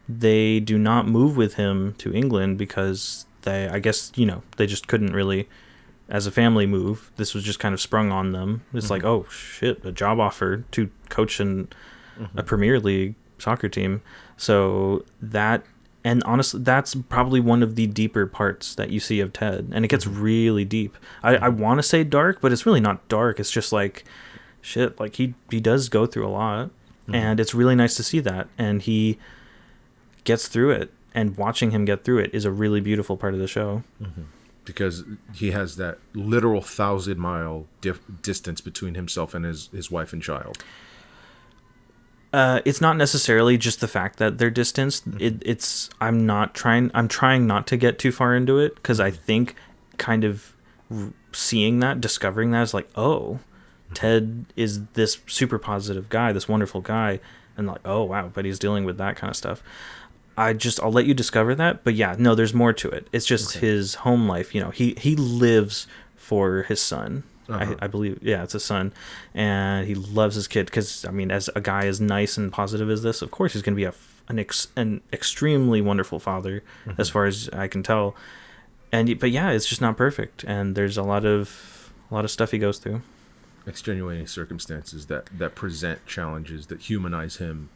They do not move with him to England because they just couldn't really, as a family, move. This was just kind of sprung on them. It's like, oh shit, a job offer to coach in a Premier League soccer team. So and honestly, that's probably one of the deeper parts that you see of Ted, and it gets really deep. I want to say dark, but it's really not dark. It's just like shit, like he does go through a lot, and it's really nice to see that, and he gets through it, and watching him get through it is a really beautiful part of the show. Because he has that literal 1,000-mile distance between himself and his wife and child. It's not necessarily just the fact that they're distanced. I'm trying not to get too far into it, because I think kind of discovering that is like, oh, Ted is this super positive guy, this wonderful guy, and like, oh wow, but he's dealing with that kind of stuff. I'll let you discover that, but yeah, no, there's more to it. It's just his home life. He lives for his son. I believe, it's a son, and he loves his kid because, I mean, as a guy as nice and positive as this, of course he's going to be an extremely wonderful father, as far as I can tell. But yeah, it's just not perfect, and there's a lot of stuff he goes through. Extenuating circumstances that present challenges that humanize him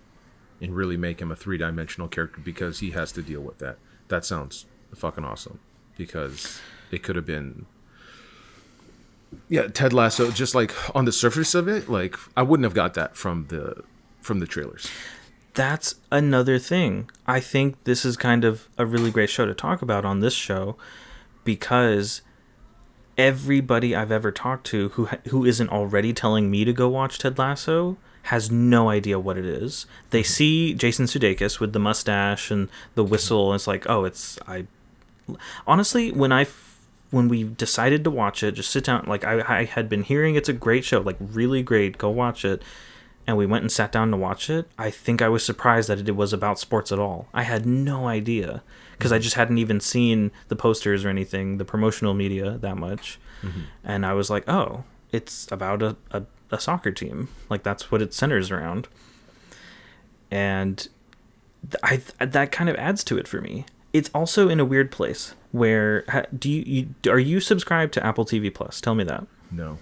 and really make him a three-dimensional character, because he has to deal with that. That sounds fucking awesome, because it could have been... Yeah, Ted Lasso, just like on the surface of it, like I wouldn't have got that from the trailers. That's another thing. I think this is kind of a really great show to talk about on this show, because everybody I've ever talked to who isn't already telling me to go watch Ted Lasso has no idea what it is. They see Jason Sudeikis with the mustache and the whistle, and it's like, oh, honestly, when we decided to watch it, just sit down, like I had been hearing it's a great show, like really great, go watch it, and we went and sat down to watch it. I think I was surprised that it was about sports at all. I had no idea, because I just hadn't even seen the posters or anything, the promotional media that much, and I was like, oh, it's about a soccer team, like that's what it centers around. And that kind of adds to it for me. It's also in a weird place where are you subscribed to Apple TV Plus? Tell me that. No,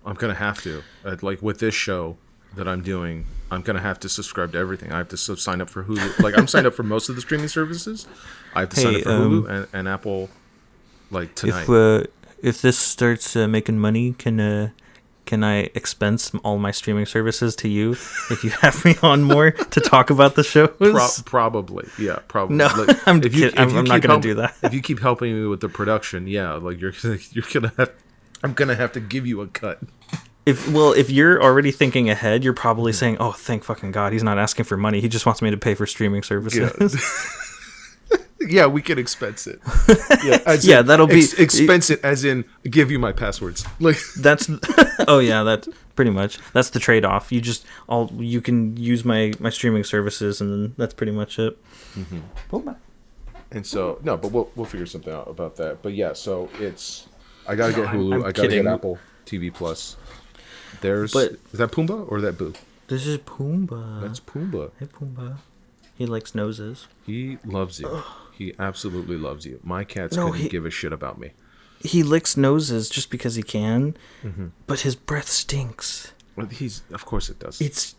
I'm gonna have to. Like with this show that I'm doing, I'm gonna have to subscribe to everything. I have to sign up for Hulu. Like I'm signed up for most of the streaming services. I have to sign up for Hulu and Apple. Like tonight. If this starts making money, can I expense all my streaming services to you if you have me on more to talk about the shows? Probably, yeah, probably. No, like, I'm not going to do that. If you keep helping me with the production, yeah, like you're gonna have. I'm gonna have to give you a cut. If you're already thinking ahead, you're probably saying, "Oh, thank fucking God, he's not asking for money. He just wants me to pay for streaming services." Yeah, we can expense it. Yeah, that'll be expense it as in give you my passwords. Like that's that's pretty much that's the trade-off. You can use my streaming services, and then that's pretty much it. Mm-hmm. And so no, but we'll figure something out about that. But yeah, so I gotta get Hulu. I gotta get Apple TV Plus. Is that Pumbaa or is that Boo? This is Pumbaa. That's Pumbaa. Hey Pumbaa. He likes noses. He loves you. He absolutely loves you. My cats couldn't give a shit about me. He licks noses just because he can, but his breath stinks. Well, of course it does. It's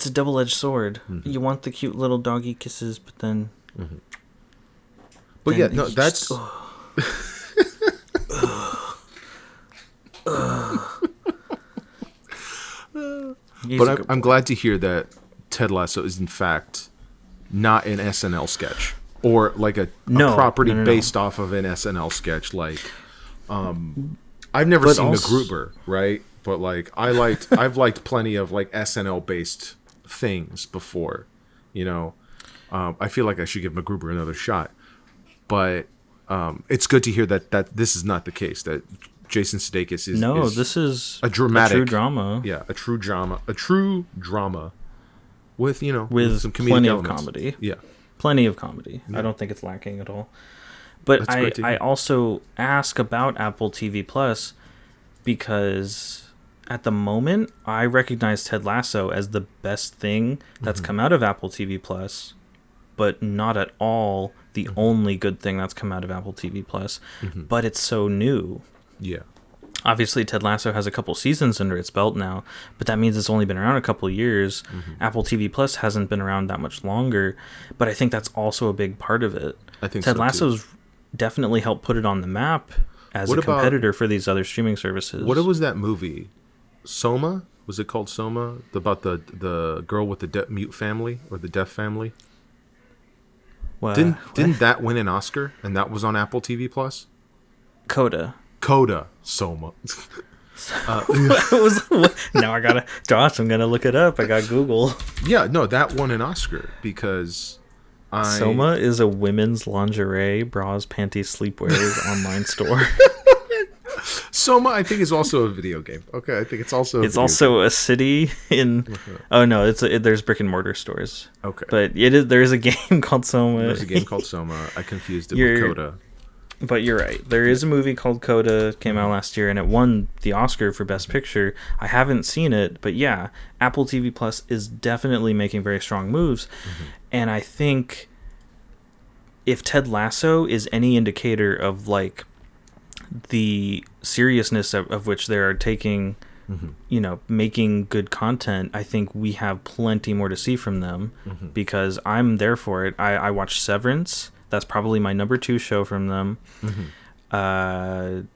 a double-edged sword. You want the cute little doggy kisses, but then. But yeah, no, that's. But I'm glad to hear that Ted Lasso is in fact not an SNL sketch or like a property based off of an SNL sketch. Like, I've never seen MacGruber, right? But like I've liked plenty of like SNL based things before, you know. I feel like I should give MacGruber another shot, but it's good to hear that this is not the case. That Jason Sudeikis is this is a true drama. Yeah, a true drama with some comedic plenty elements. Of comedy. Yeah, plenty of comedy. Yeah. I don't think it's lacking at all. But I also ask about Apple TV Plus because at the moment I recognize Ted Lasso as the best thing that's come out of Apple TV Plus, but not at all the only good thing that's come out of Apple TV Plus. But it's so new. Yeah. Obviously, Ted Lasso has a couple seasons under its belt now, but that means it's only been around a couple years. Apple TV Plus hasn't been around that much longer, but I think that's also a big part of it. I think Ted Lasso's definitely helped put it on the map as a competitor for these other streaming services. What was that movie? Soma? Was it called Soma? About the girl with the mute family or the deaf family? Didn't that win an Oscar? And that was on Apple TV Plus? Coda, Soma. Now I gotta, Josh, I'm gonna look it up. I got Google. Yeah, no, that won an Oscar because Soma is a women's lingerie, bras, panties, sleepwear online store. Soma, I think, is also a video game. Okay, I think it's also a city in. Oh no, there's brick and mortar stores. Okay, but there is a game called Soma. There's a game called Soma. I confused it with Coda. But you're right. There is a movie called Coda, came out last year, and it won the Oscar for Best Picture. I haven't seen it, but yeah, Apple TV Plus is definitely making very strong moves. And I think if Ted Lasso is any indicator of like the seriousness of which they are taking, making good content, I think we have plenty more to see from them because I'm there for it. I watched Severance. That's probably my number 2 show from them. And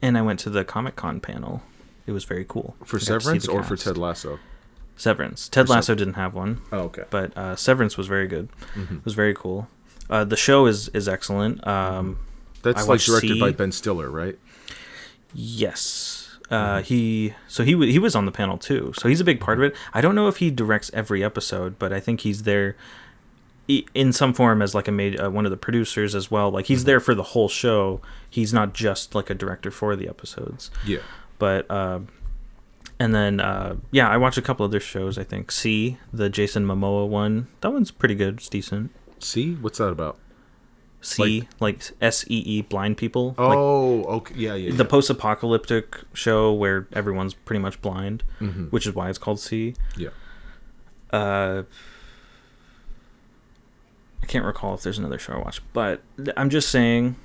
I went to the Comic-Con panel. It was very cool. For Severance or for Ted Lasso? Severance. Ted Lasso didn't have one. Oh, okay. But Severance was very good. It was very cool. The show is excellent. That's like directed by Ben Stiller, right? Yes. He was on the panel too. So he's a big part of it. I don't know if he directs every episode, but I think he's there in some form as like one of the producers as well. Like he's there for the whole show. He's not just like a director for the episodes. Yeah. But and then I watched a couple other shows. I think the Jason Momoa one. That one's pretty good. It's decent. What's that about? Like SEE, blind people. Oh, okay. Yeah. The post-apocalyptic show where everyone's pretty much blind, which is why it's called See. Yeah. I can't recall if there's another show I watched, but I'm just saying,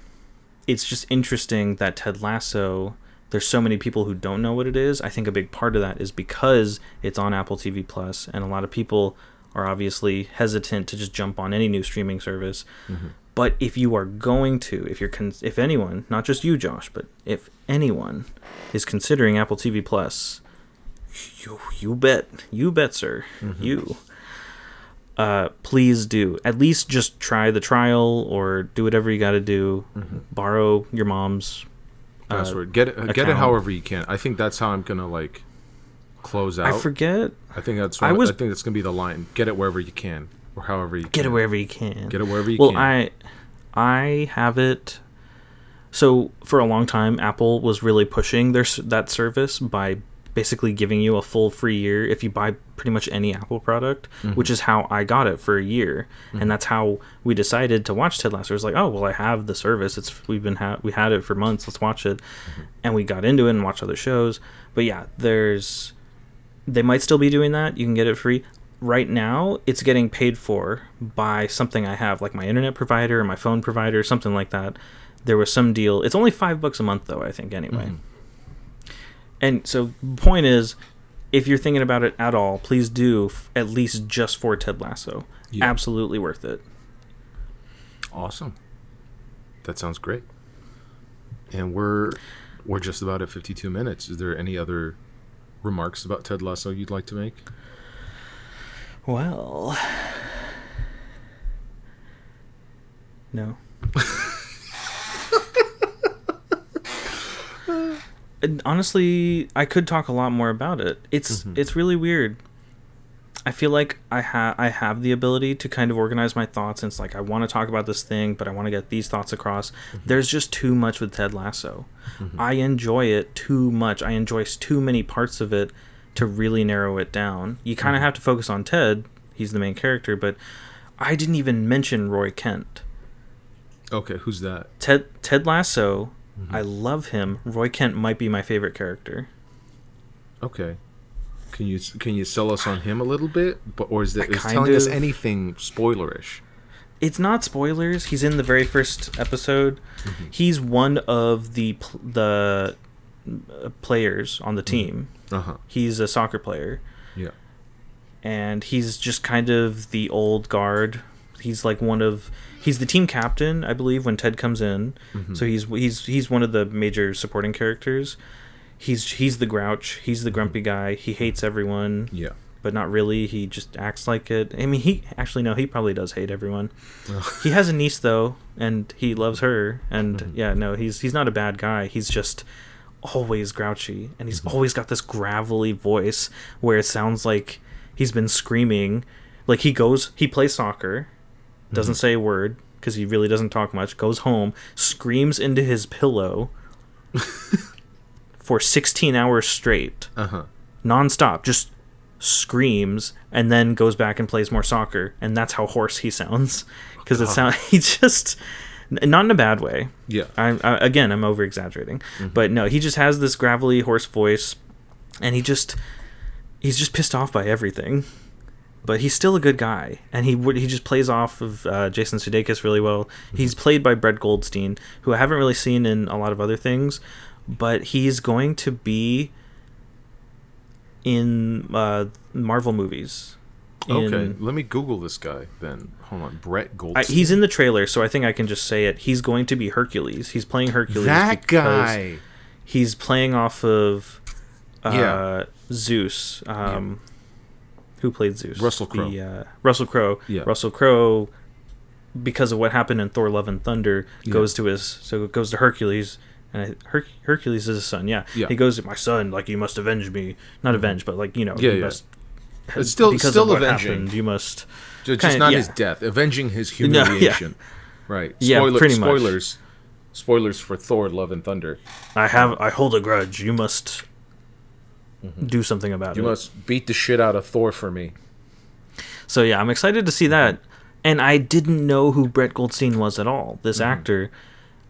it's just interesting that Ted Lasso, there's so many people who don't know what it is. I think a big part of that is because it's on Apple TV Plus, and a lot of people are obviously hesitant to just jump on any new streaming service. Mm-hmm. But if you are going to, if anyone, not just you, Josh, but if anyone is considering Apple TV Plus, you bet, sir, mm-hmm. Please do. At least just try the trial or do whatever you got to do. Mm-hmm. Borrow your mom's password. Get it however you can. I think that's how I'm gonna like close out. I forget. I think that's. I think that's gonna be the line. Get it wherever you can, or however you can. Get it wherever you can. Get it wherever you can. Well, I have it. So for a long time, Apple was really pushing that service by basically giving you a full free year if you buy pretty much any Apple product, mm-hmm. which is how I got it for a year, mm-hmm. and that's how we decided to watch Ted Lasso. It was like, oh well, I have the service. We had it for months. Let's watch it, mm-hmm. and we got into it and watched other shows. But yeah, they might still be doing that. You can get it free. Right now, it's getting paid for by something I have, like my internet provider or my phone provider, something like that. There was some deal. It's only $5 a month, though, I think, anyway. Mm-hmm. And so the point is, if you're thinking about it at all, please do at least just for Ted Lasso. Yeah. Absolutely worth it. Awesome. That sounds great. And we're just about at 52 minutes. Is there any other remarks about Ted Lasso you'd like to make? Well, no. And honestly, I could talk a lot more about it. It's really weird. I feel like I have the ability to kind of organize my thoughts, and it's like I want to talk about this thing, but I want to get these thoughts across. Mm-hmm. There's just too much with Ted Lasso. Mm-hmm. I enjoy it too much. I enjoy too many parts of it to really narrow it down. You kind of have to focus on Ted. He's the main character, but I didn't even mention Roy Kent. Okay, who's that? Ted Lasso. Mm-hmm. I love him. Roy Kent might be my favorite character. Okay. Can you sell us on him a little bit? Or is telling us anything spoilerish? It's not spoilers. He's in the very first episode. Mm-hmm. He's one of the players on the team. Uh-huh. He's a soccer player. Yeah. And he's just kind of the old guard. He's like he's the team captain, I believe, when Ted comes in. Mm-hmm. So he's one of the major supporting characters. He's the grouch. He's the grumpy guy. He hates everyone. Yeah. But not really. He just acts like it. I mean, he probably does hate everyone. He has a niece though, and he loves her. And mm-hmm. yeah, no, he's not a bad guy. He's just always grouchy, and he's mm-hmm. always got this gravelly voice where it sounds like he's been screaming. Like he plays soccer, doesn't mm-hmm. say a word because he really doesn't talk much, goes home, screams into his pillow for 16 hours straight, nonstop, just screams, and then goes back and plays more soccer, and that's how hoarse he sounds. Because he just, not in a bad way. Yeah. I'm over exaggerating, mm-hmm. but no, he just has this gravelly, hoarse voice, and he's just pissed off by everything. But he's still a good guy, and he just plays off of Jason Sudeikis really well. Mm-hmm. He's played by Brett Goldstein, who I haven't really seen in a lot of other things, but he's going to be in Marvel movies. Okay, let me Google this guy then. Hold on, Brett Goldstein. He's in the trailer, so I think I can just say it. He's going to be Hercules. He's playing Hercules. That guy. He's playing off of Zeus. Who played Zeus? Russell Crowe. Russell Crowe. Yeah. Russell Crowe, because of what happened in Thor: Love and Thunder, goes to Hercules, and Hercules is his son. Yeah. He goes to my son, like you must avenge me, not avenge, but like you must. It's still avenging. Happened, you must. Just not his death, avenging his humiliation. Right. Spoilers. Spoilers for Thor: Love and Thunder. I hold a grudge. You must. Mm-hmm. Do something about it. You must beat the shit out of Thor for me. So yeah, I'm excited to see that. And I didn't know who Brett Goldstein was at all, this mm-hmm. actor,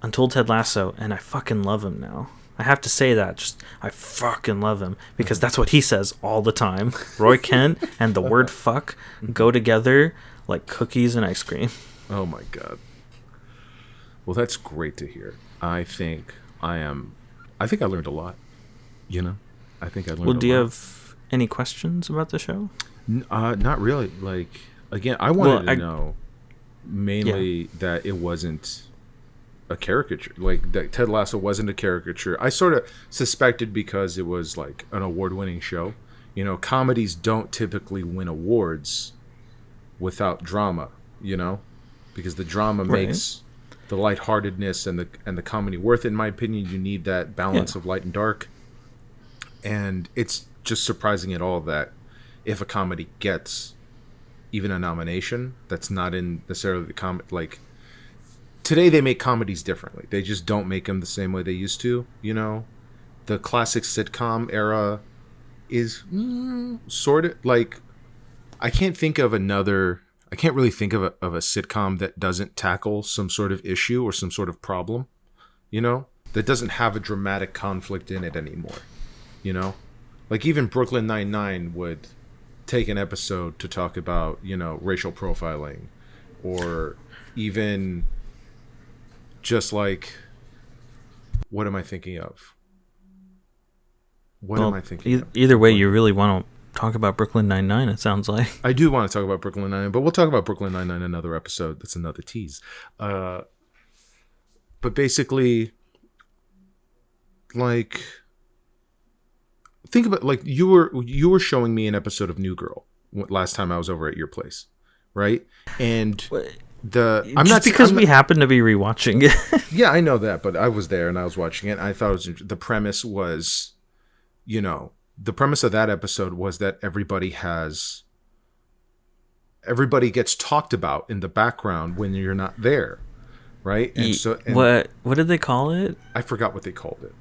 until Ted Lasso, and I fucking love him now. I have to say that. I fucking love him, because mm-hmm. that's what he says all the time. Roy Kent and the word fuck go together like cookies and ice cream. Oh my god. Well, that's great to hear. I think I am. I think I learned a lot. You know, I think I Well, learned a do you lot. have any questions about the show? Not really. Like again, I Well, wanted to know yeah, mainly that it wasn't a caricature. Like that Ted Lasso wasn't a caricature. I sort of suspected because it was like an award-winning show. You know, comedies don't typically win awards without drama. You know, because the drama right, makes the lightheartedness and the comedy worth it. In my opinion, you need that yeah. balance of light and dark, and it's just surprising at all that if a comedy gets even a nomination, that's not in necessarily the like today they make comedies differently. They just don't make them the same way they used to. You know, the classic sitcom era is sort of like I can't think of another. I can't really think of a sitcom that doesn't tackle some sort of issue or some sort of problem. You know, that doesn't have a dramatic conflict in it anymore. You know, like even Brooklyn Nine-Nine would take an episode to talk about racial profiling, or even just like what am I thinking of? What am Well, I thinking of? either I'm way, you blanking. really want to talk about Brooklyn Nine-Nine. It sounds like. I do want to talk about Brooklyn Nine-Nine, but we'll talk about Brooklyn Nine-Nine another episode. That's another tease. Uh, but basically, like, think about like you were showing me an episode of New Girl last time I was over at your place, right? And I'm Just not because I'm not, we happen to be rewatching it. yeah, I know that, but I was there and I was watching it. And I thought the premise was, the premise of that episode was that everybody gets talked about in the background when you're not there, right? And What did they call it? I forgot what they called it,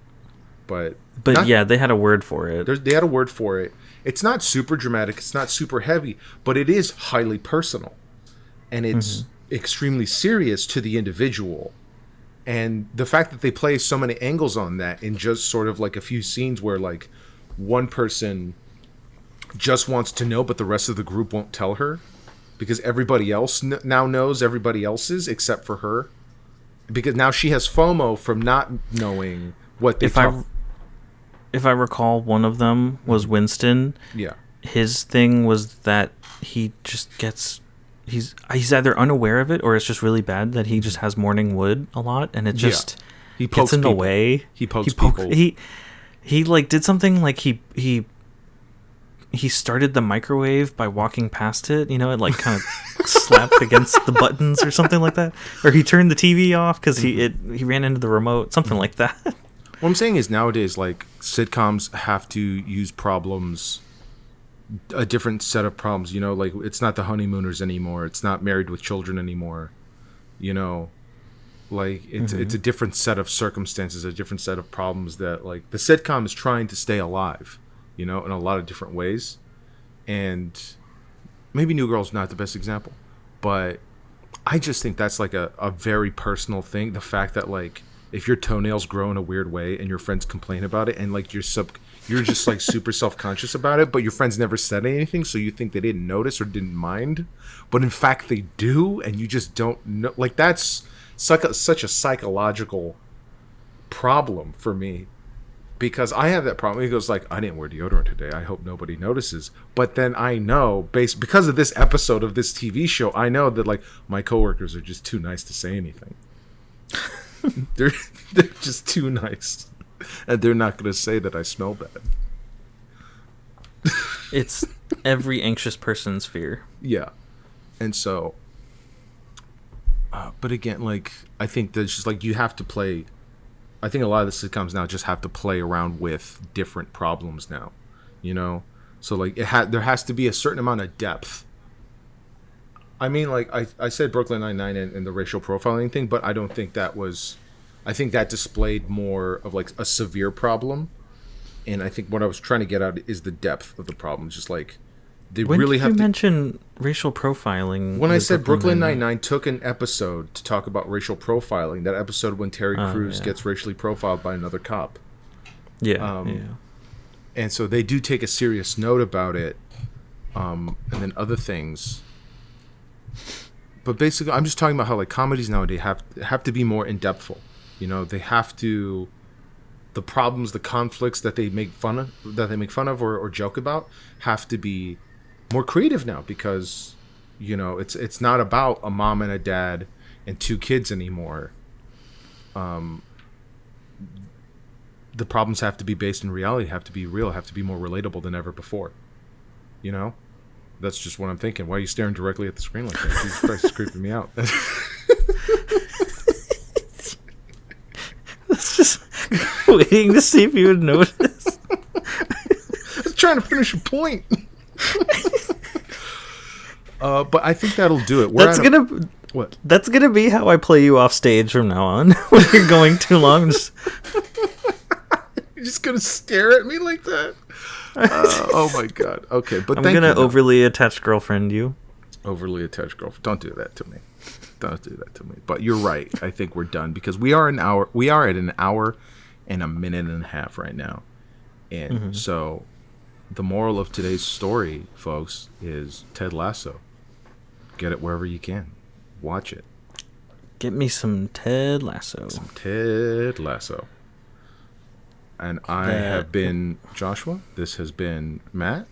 but But not yeah, they had a word for it. they had a word for it. It's not super dramatic, it's not super heavy, but it is highly personal, and it's extremely serious to the individual. And the fact that they play so many angles on that in just sort of like a few scenes where like one person just wants to know but the rest of the group won't tell her because everybody else now knows everybody else's except for her, because now she has FOMO from not knowing what they If talk. if I recall, one of them was Winston. Yeah, His thing was that he just gets he's either unaware of it or it's just really bad that he just has morning wood a lot and it just he gets pokes in the people. way. He pokes people. He like did something like he started the microwave by walking past it. You know, it like kind of slapped against the buttons or something like that. Or he turned the TV off because he ran into the remote, something like that. What I'm saying is nowadays, like sitcoms have to use problems, a different set of problems. You know, like it's not the honeymooners anymore. It's not Married with Children anymore. You know, like it's a different set of circumstances, a different set of problems that like the sitcom is trying to stay alive. You know, in a lot of different ways, and maybe New Girl's not the best example, but I just think that's like a very personal thing. The fact that like if your toenails grow in a weird way and your friends complain about it and like you're just like super self-conscious about it, but your friends never said anything, so you think they didn't notice or didn't mind, but in fact they do, and you just don't know. Like that's such a psychological problem for me, because I have that problem. He goes like, I didn't wear deodorant today. I hope nobody notices. But then I know, because of this episode of this TV show, I know that like my coworkers are just too nice to say anything. they're just too nice, and they're not going to say that I smell bad. It's every anxious person's fear. Yeah, and so, but again, like I think that's just like you have to play. I think a lot of the sitcoms now just have to play around with different problems now, you know. So like there has to be a certain amount of depth. I mean, like I said Brooklyn Nine-Nine and the racial profiling thing, but I don't think that was. I think that displayed more of like a severe problem, and I think what I was trying to get at is the depth of the problem. Just like they When really did have you to. mention racial profiling? When I with said Brooklyn Nine-Nine took an episode to talk about racial profiling, that episode when Terry Crews yeah. gets racially profiled by another cop. Yeah, yeah. And so they do take a serious note about it, and then other things. But basically, I'm just talking about how like comedies nowadays have to be more in depthful. You know, they have to, the problems, the conflicts that they make fun of, or joke about, have to be more creative now, because, you know, it's not about a mom and a dad and two kids anymore. The problems have to be based in reality, have to be real, have to be more relatable than ever before. You know? That's just what I'm thinking. Why are you staring directly at the screen like that? Jesus Christ, it's creeping me out. That's just waiting to see if you would notice. I was trying to finish a point. But I think that'll do it. What? That's gonna be how I play you off stage from now on. When you're going too long, You're just gonna stare at me like that? Oh my god. Okay, but I'm gonna overly attached girlfriend you. Overly attached girlfriend. Don't do that to me. Don't do that to me. But you're right. I think we're done, because we are at an hour and a minute and a half right now. And so the moral of today's story, folks, is Ted Lasso. Get it wherever you can. Watch it. Get me some Ted Lasso. Some Ted Lasso. And I have been Joshua. This has been Matt.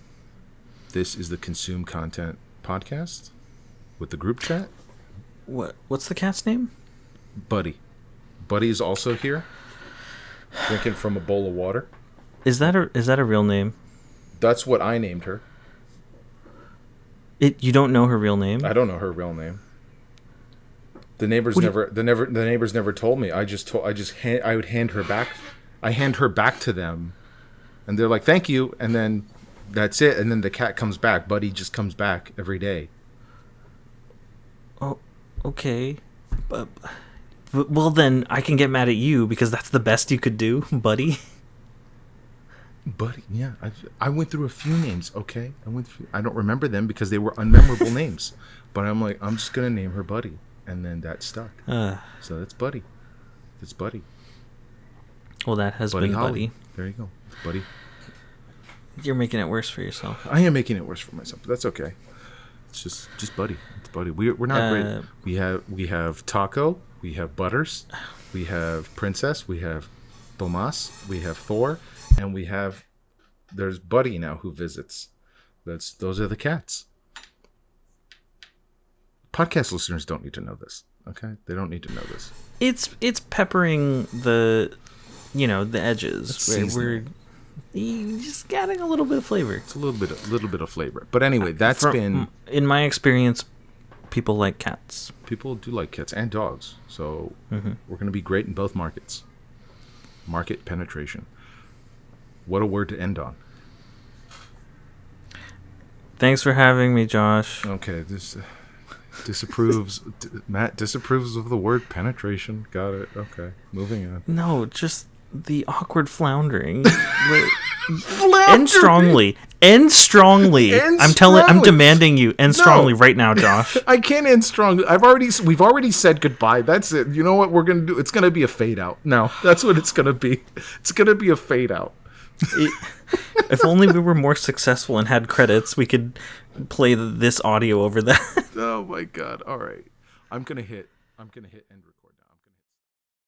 This is the Consume Content Podcast with the group chat. What's the cat's name? Buddy. Buddy is also here, drinking from a bowl of water. Is that a real name? That's what I named her. You don't know her real name? I don't know her real name. The neighbors never told me. I would hand her back. I hand her back to them, and they're like, "Thank you," and then that's it. And then the cat comes back. Buddy just comes back every day. Oh, okay. But well, then I can get mad at you because that's the best you could do, buddy. Buddy, yeah. I went through a few names. Okay, I don't remember them because they were unmemorable names. But I'm like, I'm just gonna name her Buddy, and then that stuck. So that's Buddy. That's Buddy. Well, that has Buddy been Holly. Buddy. There you go, Buddy. You're making it worse for yourself. I am making it worse for myself, but that's okay. It's just Buddy. It's Buddy. We're not great. We have Taco. We have Butters. We have Princess. We have Tomas. We have Thor, and there's Buddy now who visits. Those are the cats. Podcast listeners don't need to know this. Okay, they don't need to know this. It's peppering the edges. We're just adding a little bit of flavor. It's a little bit of flavor. But anyway, been in my experience. People like cats. People do like cats and dogs. So we're going to be great in both markets. Market penetration. What a word to end on. Thanks for having me, Josh. Okay, this disapproves. Matt disapproves of the word penetration. Got it. Okay, moving on. No, just the awkward floundering. End strongly. End strongly. I'm demanding you end strongly right now, Josh. I can't end strongly. We've already said goodbye. That's it. You know what we're gonna do? It's gonna be a fade out. No, that's what it's gonna be. It's gonna be a fade out. If only we were more successful and had credits, we could play this audio over that. Oh my god! All right, I'm gonna hit end.